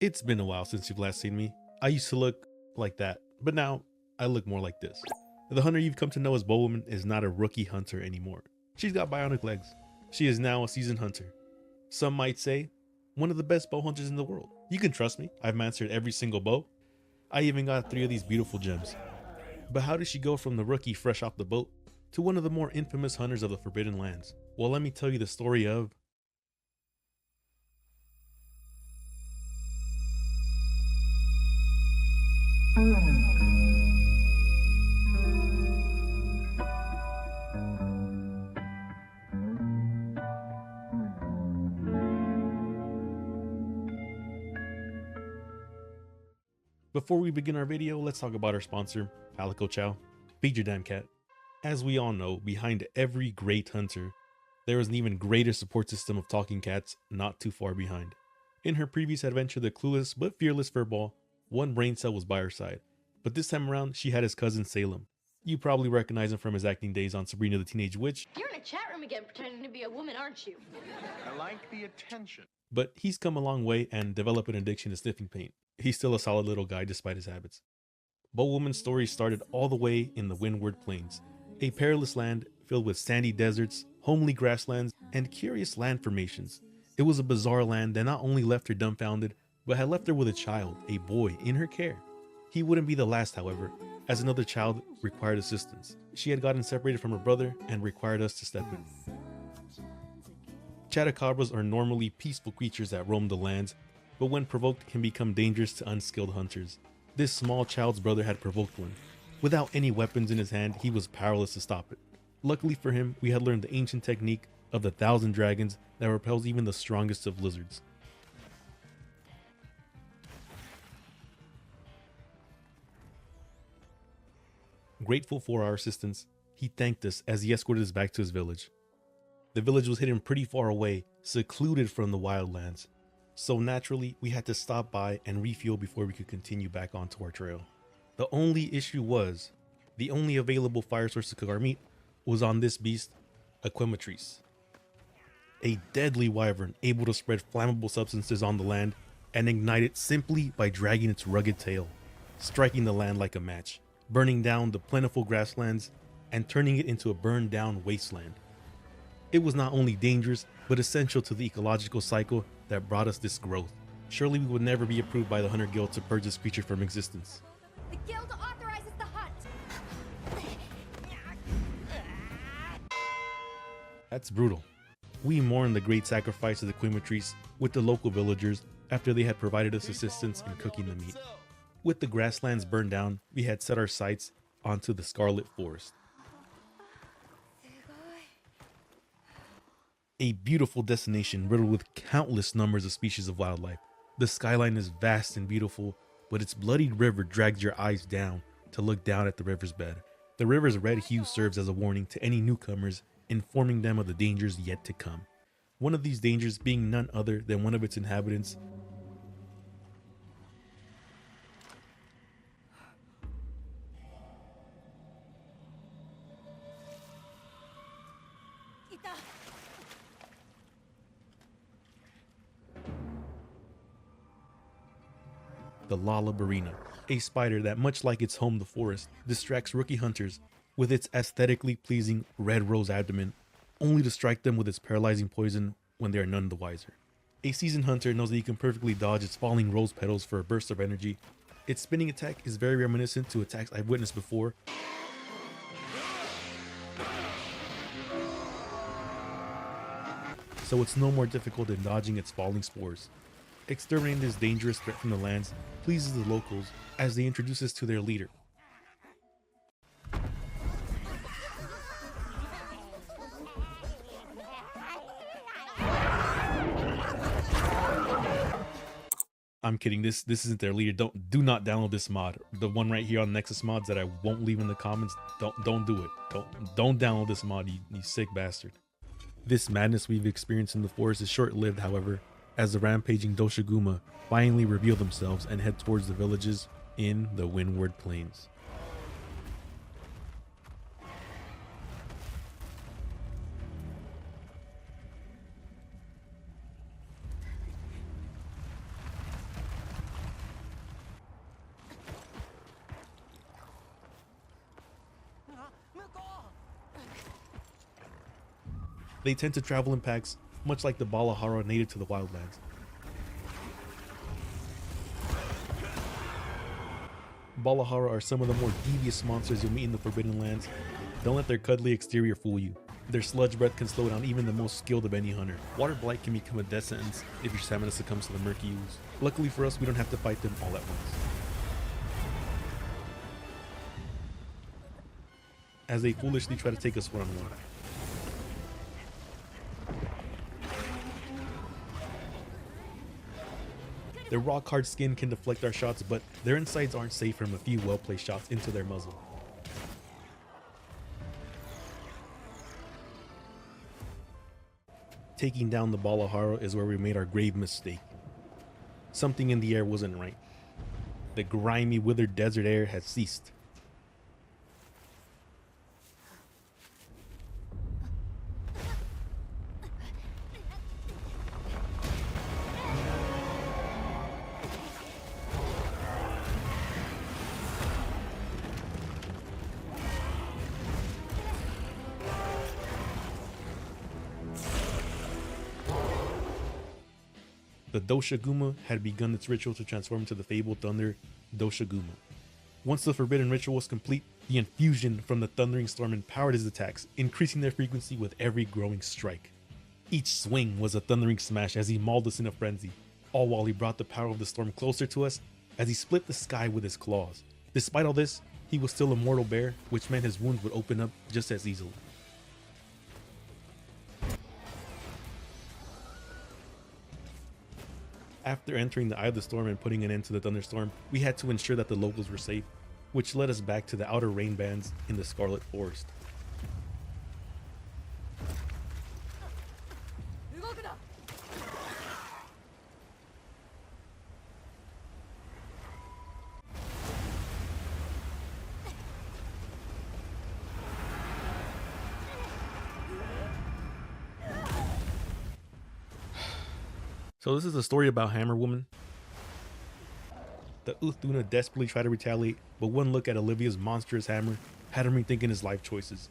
It's been a while since you've last seen me. I used to look like that, but now I look more like this. The hunter you've come to know as Bowoman is not a rookie hunter anymore. She's got bionic legs. She is now a seasoned hunter. Some might say, one of the best bow hunters in the world. You can trust me, I've mastered every single bow. I even got 3 of these beautiful gems. But how did she go from the rookie fresh off the boat to one of the more infamous hunters of the Forbidden Lands? Well, let me tell you the story of Before we begin our video, let's talk about our sponsor, Palico Chow. Feed your damn cat. As we all know, behind every great hunter, there is an even greater support system of talking cats not too far behind. In her previous adventure, the clueless but fearless furball, one brain cell was by her side, but this time around, she had his cousin Salem. You probably recognize him from his acting days on Sabrina the Teenage Witch. You're in a chat room again pretending to be a woman, aren't you? I like the attention. But he's come a long way and developed an addiction to sniffing paint. He's still a solid little guy despite his habits. Bowoman's story started all the way in the Windward Plains, a perilous land filled with sandy deserts, homely grasslands, and curious land formations. It was a bizarre land that not only left her dumbfounded, but had left her with a child, a boy, in her care. He wouldn't be the last, however, as another child required assistance. She had gotten separated from her brother and required us to step in. Chotacabras are normally peaceful creatures that roam the lands, but when provoked can become dangerous to unskilled hunters. This small child's brother had provoked one. Without any weapons in his hand, he was powerless to stop it. Luckily for him, we had learned the ancient technique of the 1,000 dragons that repels even the strongest of lizards. Grateful for our assistance, he thanked us as he escorted us back to his village. The village was hidden pretty far away, secluded from the wildlands. So naturally, we had to stop by and refuel before we could continue back onto our trail. The only issue was, the only available fire source to cook our meat was on this beast, a Quematrice. A deadly wyvern able to spread flammable substances on the land and ignite it simply by dragging its rugged tail, striking the land like a match, burning down the plentiful grasslands and turning it into a burned down wasteland. It was not only dangerous, but essential to the ecological cycle that brought us this growth. Surely we would never be approved by the Hunter Guild to purge this creature from existence. The guild authorizes the hunt. That's brutal. We mourned the great sacrifice of the Quematrice with the local villagers after they had provided us assistance in cooking the meat. With the grasslands burned down, we had set our sights onto the Scarlet Forest. A beautiful destination riddled with countless numbers of species of wildlife. The skyline is vast and beautiful, but its bloodied river drags your eyes down to look down at the river's bed. The river's red hue serves as a warning to any newcomers, informing them of the dangers yet to come. One of these dangers being none other than one of its inhabitants, the Lalabarina, a spider that, much like its home the forest, distracts rookie hunters with its aesthetically pleasing red rose abdomen, only to strike them with its paralyzing poison when they are none the wiser. A seasoned hunter knows that he can perfectly dodge its falling rose petals for a burst of energy. Its spinning attack is very reminiscent to attacks I've witnessed before, so it's no more difficult than dodging its falling spores. Exterminating this dangerous threat from the lands pleases the locals as they introduce us to their leader. I'm kidding, this isn't their leader. Do not download this mod. The one right here on Nexus Mods that I won't leave in the comments, don't do it. Don't download this mod, you sick bastard. This madness we've experienced in the forest is short-lived, however, as the rampaging Doshiguma finally reveal themselves and head towards the villages in the Windward Plains. They tend to travel in packs, much like the Balahara native to the wildlands. Balahara are some of the more devious monsters you'll meet in the Forbidden Lands. Don't let their cuddly exterior fool you. Their sludge breath can slow down even the most skilled of any hunter. Water Blight can become a death sentence if your stamina succumbs to the murky ooze. Luckily for us, we don't have to fight them all at once. As they foolishly try to take us one-on-one. Their rock-hard skin can deflect our shots, but their insides aren't safe from a few well-placed shots into their muzzle. Taking down the Balahara is where we made our grave mistake. Something in the air wasn't right. The grimy, withered desert air had ceased. The Doshaguma had begun its ritual to transform into the fabled thunder Doshaguma. Once the forbidden ritual was complete, the infusion from the thundering storm empowered his attacks, increasing their frequency with every growing strike. Each swing was a thundering smash as he mauled us in a frenzy, all while he brought the power of the storm closer to us as he split the sky with his claws. Despite all this, he was still a mortal bear, which meant his wounds would open up just as easily. After entering the Eye of the Storm and putting an end to the thunderstorm, we had to ensure that the locals were safe, which led us back to the outer rain bands in the Scarlet Forest. So this is a story about Hammer Woman. The Uthuna desperately tried to retaliate, but one look at Olivia's monstrous hammer had him rethinking his life choices.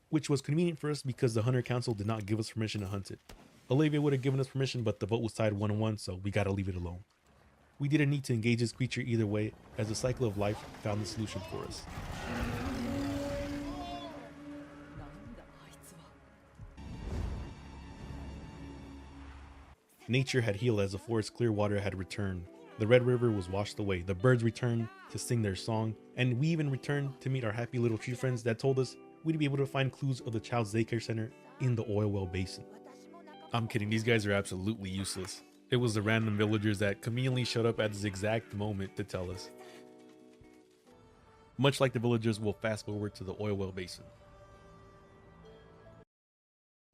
Which was convenient for us because the Hunter Council did not give us permission to hunt it. Olivia would have given us permission, but the vote was tied 1-1, so we gotta leave it alone. We didn't need to engage this creature either way, as the cycle of life found the solution for us. Nature had healed as the forest's clear water had returned. The Red River was washed away. The birds returned to sing their song, and we even returned to meet our happy little tree friends that told us we'd be able to find clues of the child's daycare center in the oil well basin. I'm kidding, these guys are absolutely useless. It was the random villagers that conveniently showed up at this exact moment to tell us. Much like the villagers, we'll fast forward to the oil well basin.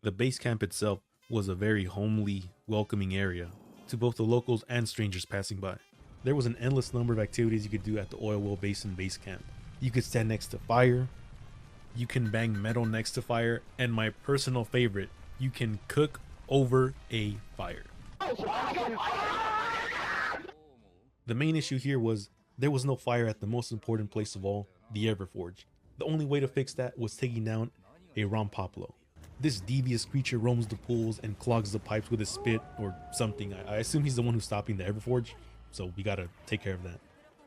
The base camp itself was a very homely, welcoming area to both the locals and strangers passing by. There was an endless number of activities you could do at the oil well basin base camp. You could stand next to fire, you can bang metal next to fire, and my personal favorite, you can cook over a fire. The main issue here was there was no fire at the most important place of all, the Everforge. The only way to fix that was taking down a Rompoplo. This devious creature roams the pools and clogs the pipes with his spit or something. I assume he's the one who's stopping the Everforge, so we gotta take care of that.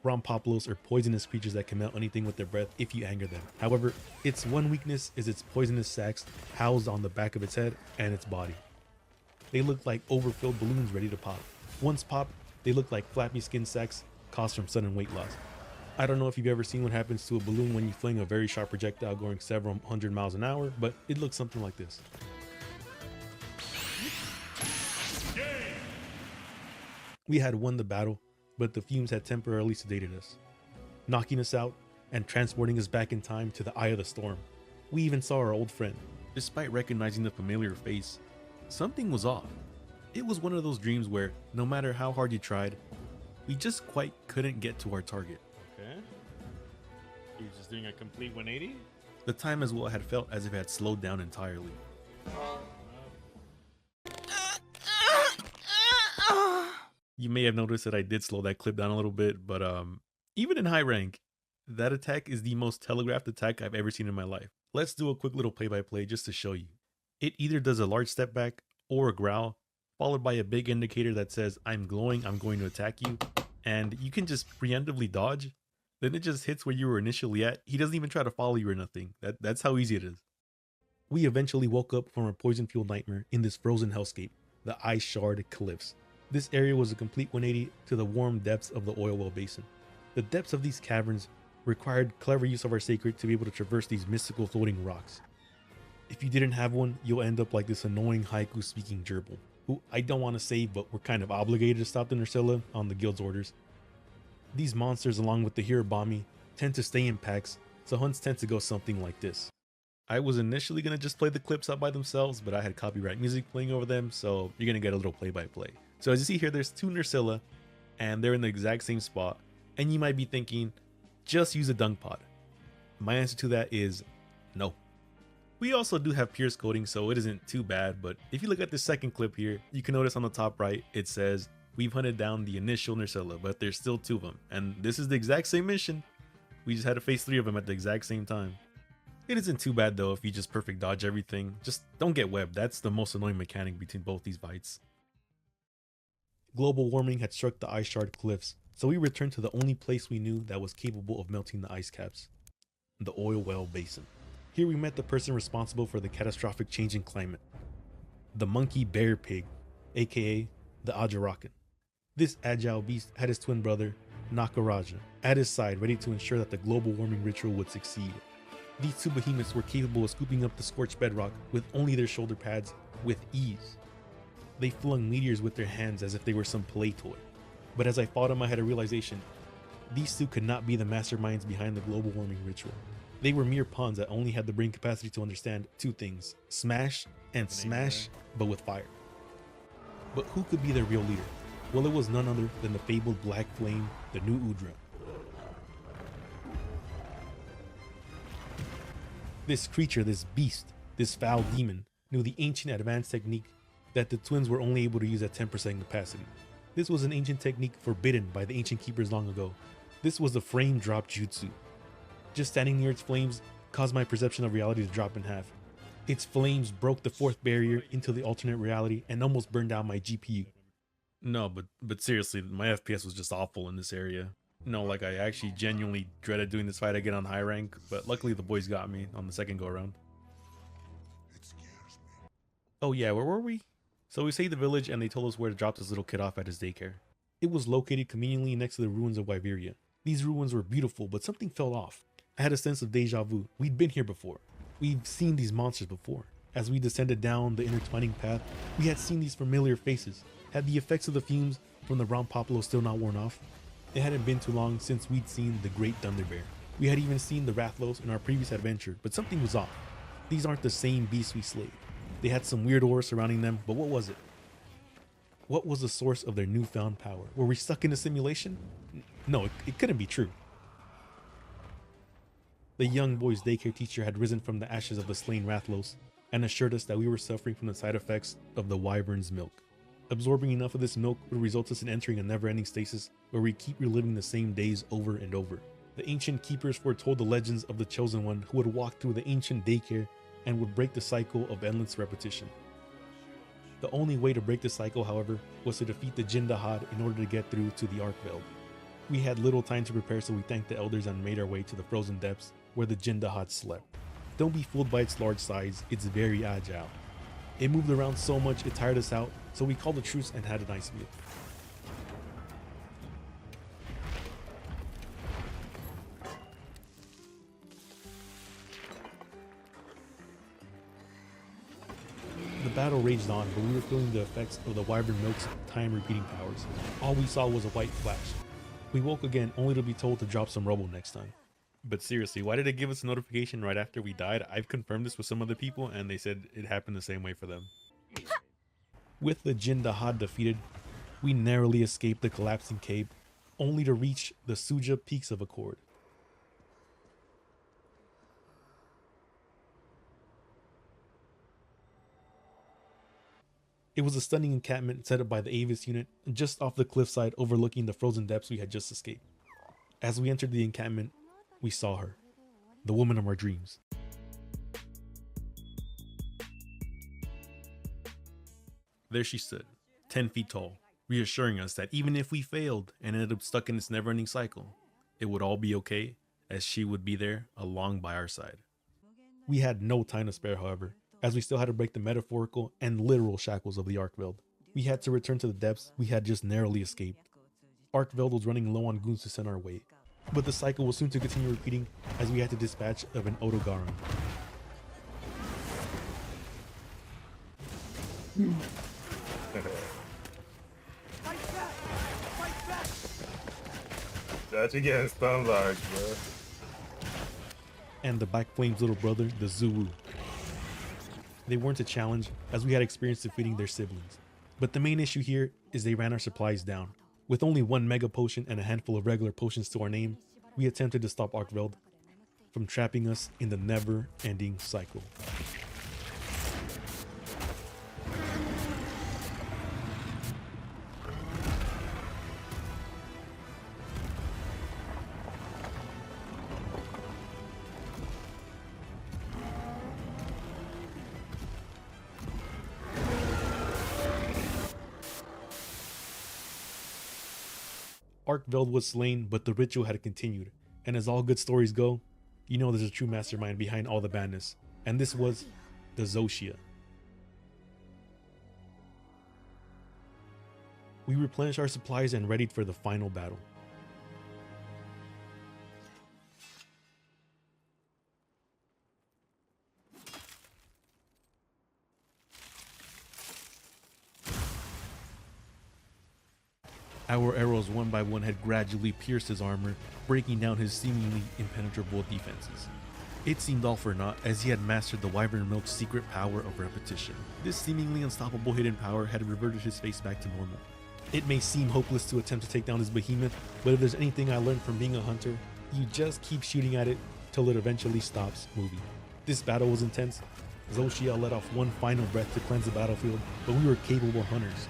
Rompoplos are poisonous creatures that can melt anything with their breath if you anger them. However, its one weakness is its poisonous sacs housed on the back of its head and its body. They look like overfilled balloons ready to pop. Once popped, they look like flappy skin sacs caused from sudden weight loss. I don't know if you've ever seen what happens to a balloon when you fling a very sharp projectile going several hundred miles an hour, but it looks something like this. We had won the battle, but the fumes had temporarily sedated us, knocking us out and transporting us back in time to the Eye of the Storm. We even saw our old friend. Despite recognizing the familiar face, something was off. It was one of those dreams where, no matter how hard you tried, we just quite couldn't get to our target. Okay. You're just doing a complete 180? The time as well had felt as if it had slowed down entirely. You may have noticed that I did slow that clip down a little bit, but even in high rank, That attack is the most telegraphed attack I've ever seen in my life. Let's do a quick little play-by-play just to show you. It either does a large step back or a growl, followed by a big indicator that says, I'm glowing, I'm going to attack you, and you can just preemptively dodge. Then it just hits where you were initially at. He doesn't even try to follow you or nothing. That's how easy it is. We eventually woke up from our poison-fueled nightmare in this frozen hellscape, the Ice Shard Cliffs. This area was a complete 180 to the warm depths of the oil well basin. The depths of these caverns required clever use of our sacred to be able to traverse these mystical floating rocks. If you didn't have one, you'll end up like this annoying haiku speaking gerbil, who I don't want to save, but we're kind of obligated to stop the Nursilla on the guild's orders. These monsters, along with the Hirabami, tend to stay in packs, so hunts tend to go something like this. I was initially going to just play the clips out by themselves, but I had copyright music playing over them, so you're going to get a little play-by-play. So as you see here, there's two Nursilla, and they're in the exact same spot, and you might be thinking, just use a dung pod. My answer to that is no. We also do have pierce coating, so it isn't too bad, but if you look at the second clip here, you can notice on the top right, it says, we've hunted down the initial Nursilla, but there's still two of them, and this is the exact same mission. We just had to face three of them at the exact same time. It isn't too bad though if you just perfect dodge everything, just don't get webbed, that's the most annoying mechanic between both these fights. Global warming had struck the Ice Shard Cliffs, so we returned to the only place we knew that was capable of melting the ice caps, the oil well basin. Here we met the person responsible for the catastrophic change in climate, the monkey bear pig, aka the Ajarakan. This agile beast had his twin brother, Nakaraja, at his side ready to ensure that the global warming ritual would succeed. These two behemoths were capable of scooping up the scorched bedrock with only their shoulder pads with ease. They flung meteors with their hands as if they were some play toy. But as I fought them, I had a realization. These two could not be the masterminds behind the global warming ritual. They were mere pawns that only had the brain capacity to understand two things: smash and smash, but with fire. But who could be their real leader? Well, it was none other than the fabled Black Flame, the new Udra. This creature, this beast, this foul demon, knew the ancient advanced technique that the twins were only able to use at 10% capacity. This was an ancient technique forbidden by the ancient keepers long ago. This was the frame drop jutsu. Just standing near its flames caused my perception of reality to drop in half. Its flames broke the fourth barrier into the alternate reality and almost burned down my GPU. No, but seriously, my FPS was just awful in this area. No, like I actually genuinely dreaded doing this fight again on high rank, but luckily the boys got me on the second go around. Oh yeah, where were we? So we saved the village and they told us where to drop this little kid off at his daycare. It was located conveniently next to the ruins of Wyveria. These ruins were beautiful, but something fell off. I had a sense of deja vu. We'd been here before. We've seen these monsters before. As we descended down the intertwining path, we had seen these familiar faces. Had the effects of the fumes from the Ron Popolo still not worn off? It hadn't been too long since we'd seen the Great Thunder Bear. We had even seen the Rathlos in our previous adventure, but something was off. These aren't the same beasts we slayed. They had some weird aura surrounding them, but what was it? What was the source of their newfound power? Were we stuck in a simulation? No, it couldn't be true. The young boy's daycare teacher had risen from the ashes of the slain Rathlos and assured us that we were suffering from the side effects of the wyvern's milk. Absorbing enough of this milk would result us in entering a never-ending stasis where we keep reliving the same days over and over. The ancient keepers foretold the legends of the chosen one who would walk through the ancient daycare and would break the cycle of endless repetition. The only way to break the cycle, however, was to defeat the Jindahad in order to get through to the Arkveld. We had little time to prepare, so we thanked the elders and made our way to the frozen depths where the Jindahad slept. Don't be fooled by its large size, it's very agile. It moved around so much it tired us out, so we called a truce and had a nice meal. The battle raged on, but we were feeling the effects of the wyvern milk's time-repeating powers. All we saw was a white flash. We woke again, only to be told to drop some rubble next time. But seriously, why did it give us a notification right after we died? I've confirmed this with some other people, and they said it happened the same way for them. With the Jindahad defeated, we narrowly escaped the collapsing cave, only to reach the Suja Peaks of Accord. It was a stunning encampment set up by the Avis unit, just off the cliffside overlooking the frozen depths we had just escaped. As we entered the encampment, we saw her, the woman of our dreams. There she stood, 10 feet tall, reassuring us that even if we failed and ended up stuck in this never-ending cycle, it would all be okay, as she would be there along by our side. We had no time to spare, however, as we still had to break the metaphorical and literal shackles of the Arkveld. We had to return to the depths we had just narrowly escaped. Arkveld was running low on goons to send our way, but the cycle was soon to continue repeating as we had to dispatch of an Odogaron. That you getting stun large, bro. And the Black Flame's little brother, the Zulu. They weren't a challenge, as we had experience defeating their siblings. But the main issue here is they ran our supplies down. With only one mega potion and a handful of regular potions to our name, we attempted to stop Arkveld from trapping us in the never-ending cycle. Arkveld was slain, but the ritual had continued, and as all good stories go, you know there's a true mastermind behind all the badness, and this was the Zoshia. We replenished our supplies and readied for the final battle. Our arrows one by one had gradually pierced his armor, breaking down his seemingly impenetrable defenses. It seemed all for naught, as he had mastered the Wyvern Milk's secret power of repetition. This seemingly unstoppable hidden power had reverted his face back to normal. It may seem hopeless to attempt to take down this behemoth, but if there's anything I learned from being a hunter, you just keep shooting at it till it eventually stops moving. This battle was intense. Zoshia let off one final breath to cleanse the battlefield, but we were capable hunters.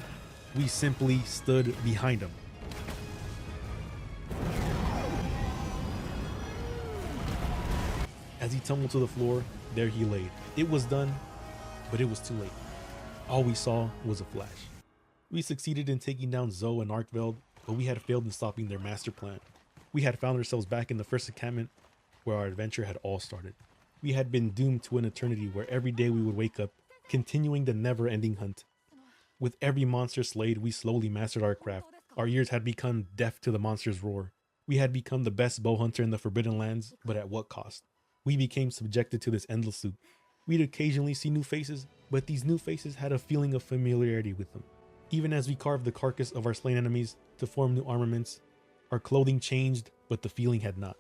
We simply stood behind him. As he tumbled to the floor, there he lay. It was done, but it was too late. All we saw was a flash. We succeeded in taking down Zoe and Arkveld, but we had failed in stopping their master plan. We had found ourselves back in the first encampment where our adventure had all started. We had been doomed to an eternity where every day we would wake up, continuing the never-ending hunt. With every monster slayed, we slowly mastered our craft. Our ears had become deaf to the monster's roar. We had become the best bow hunter in the Forbidden Lands, but at what cost? We became subjected to this endless loop. We'd occasionally see new faces, but these new faces had a feeling of familiarity with them. Even as we carved the carcass of our slain enemies to form new armaments, our clothing changed, but the feeling had not.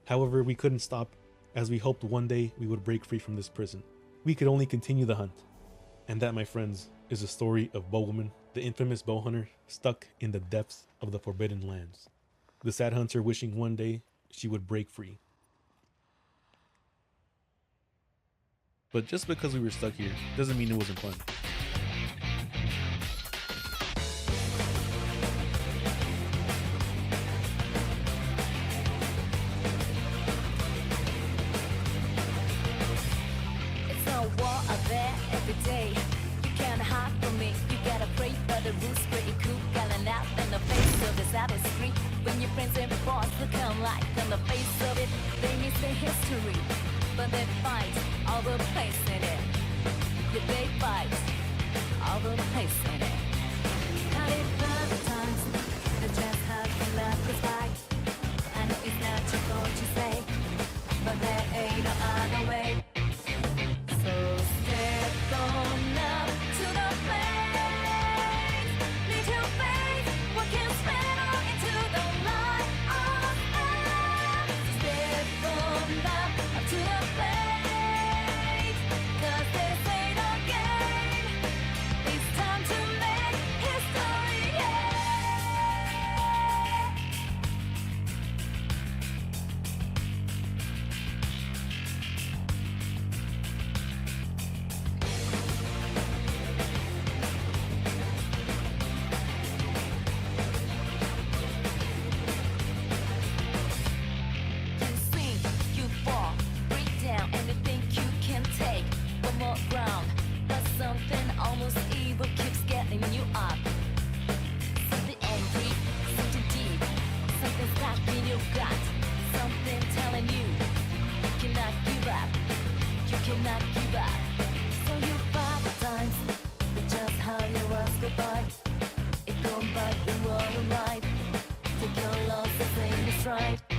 However, we couldn't stop, as we hoped one day we would break free from this prison. We could only continue the hunt. And that, my friends, is the story of Bowoman, the infamous bow hunter stuck in the depths of the Forbidden Lands. The sad hunter wishing one day she would break free. But just because we were stuck here doesn't mean it wasn't fun. It's a war out there every day. You can't hide from me. You gotta pray, but the rules pretty cool. Calling out in the face of this outer street. When your friends and boss look alike on the face of it, they miss the history. But they fight all the place in it. Yeah, they fight all the place in it. Had it other times, the just hug and love is fight. I know it's not your fault to say, but there ain't no other way. So step on up to the place. Need your faith, what can spread on into the light of us. Step on up to the place. 'Cause this ain't a game. It's time to make but the world alive. Take your loss and claim it's right.